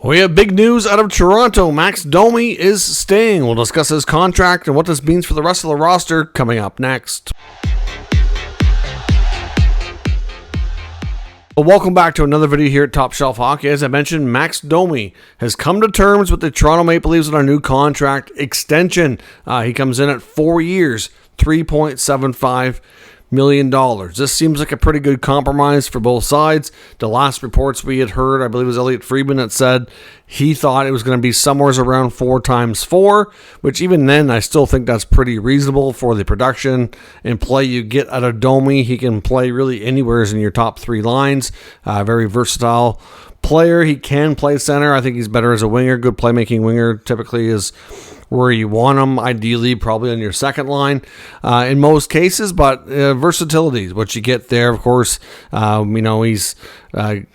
We have big news out of Toronto. Max Domi is staying. We'll discuss his contract and what this means for the rest of the roster coming up next. Well, welcome back to another video here at Top Shelf Hockey. As I mentioned, Max Domi has come to terms with the Toronto Maple Leafs on our new contract extension. He comes in at 4 years, $3.75 million. This seems like a pretty good compromise for both sides. The last reports we had heard, I believe it was Elliotte Friedman that said he thought it was going to be somewhere around 4 times 4, which even then I still think that's pretty reasonable for the production and play you get out of Domi. He can play really anywhere in your top 3 lines. Very versatile player. He can play center. I think he's better as a winger. Good playmaking winger typically is where you want him, ideally probably on your second line in most cases, but versatility is what you get there. Of course, he's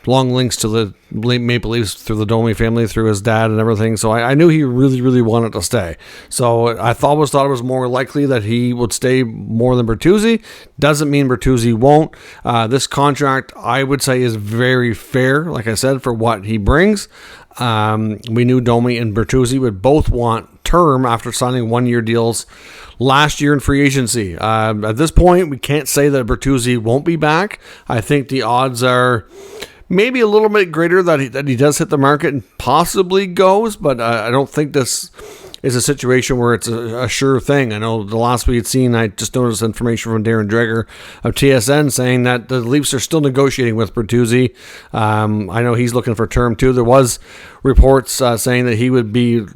long links to the Maple Leafs through the Domi family, through his dad and everything, so I knew he really, really wanted to stay. So I always thought it was more likely that he would stay more than Bertuzzi. Doesn't mean Bertuzzi won't. This contract, I would say, is very fair, like I said, for what he brings. We knew Domi and Bertuzzi would both want term after signing 1-year deals last year in free agency. At this point, we can't say that Bertuzzi won't be back. I think the odds are maybe a little bit greater that he does hit the market and possibly goes, but I don't think this is a situation where it's a sure thing. I know the last we had seen, I just noticed information from Darren Dreger of TSN saying that the Leafs are still negotiating with Bertuzzi. I know he's looking for term too. There was reports saying that he would be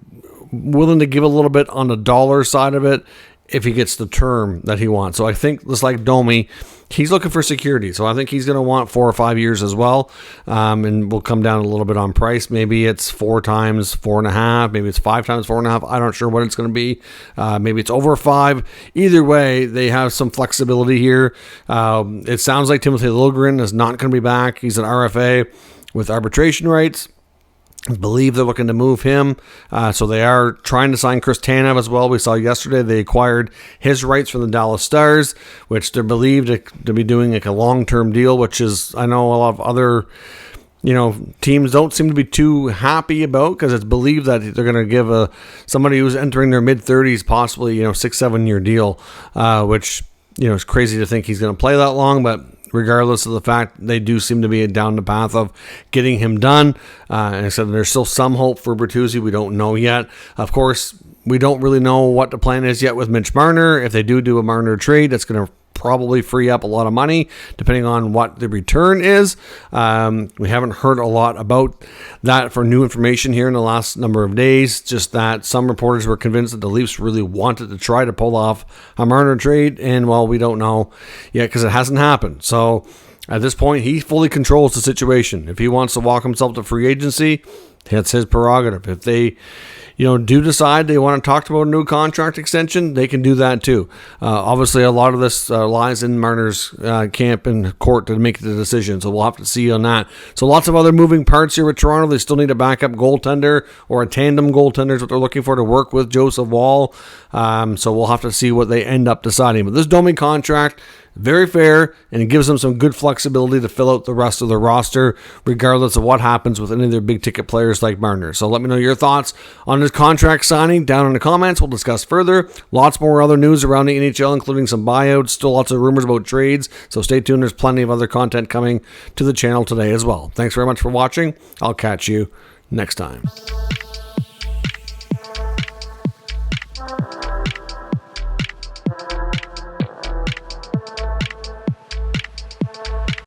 willing to give a little bit on the dollar side of it if he gets the term that he wants. So I think just like Domi, he's looking for security. So I think he's going to want 4 or 5 years as well. And we'll come down a little bit on price. Maybe it's 4 times 4.5. Maybe it's 5 times 4.5. I'm not sure what it's going to be. Maybe it's over 5. Either way, they have some flexibility here. It sounds like Timothy Liljegren is not going to be back. He's an RFA with arbitration rights. I believe they're looking to move him. So they are trying to sign Chris Tanev as well. We saw yesterday they acquired his rights from the Dallas Stars, which they're believed to be doing like a long-term deal, which is, I know a lot of other teams don't seem to be too happy about, because it's believed that they're going to give somebody who's entering their mid-30s possibly 6-7 year deal, which is crazy to think he's going to play that long, but regardless of the fact, they do seem to be down the path of getting him done. And I said there's still some hope for Bertuzzi. We don't know yet. Of course, we don't really know what the plan is yet with Mitch Marner. If they do a Marner trade, that's going to probably free up a lot of money, depending on what the return is. We haven't heard a lot about that for new information here in the last number of days. Just that some reporters were convinced that the Leafs really wanted to try to pull off a Marner trade, and well, we don't know yet because it hasn't happened. So at this point, he fully controls the situation. If he wants to walk himself to free agency, that's his prerogative. If they do decide they want to talk about a new contract extension, they can do that too. Obviously, a lot of this lies in Marner's camp and court to make the decision, so we'll have to see on that. So lots of other moving parts here with Toronto. They still need a backup goaltender or a tandem goaltender is what they're looking for to work with Joseph Woll. So we'll have to see what they end up deciding. But this Domi contract, very fair, and it gives them some good flexibility to fill out the rest of the roster, regardless of what happens with any of their big-ticket players like Marner. So let me know your thoughts on this contract signing down in the comments. We'll discuss further. Lots more other news around the NHL, including some buyouts, still lots of rumors about trades, so stay tuned. There's plenty of other content coming to the channel today as well. Thanks very much for watching. I'll catch you next time.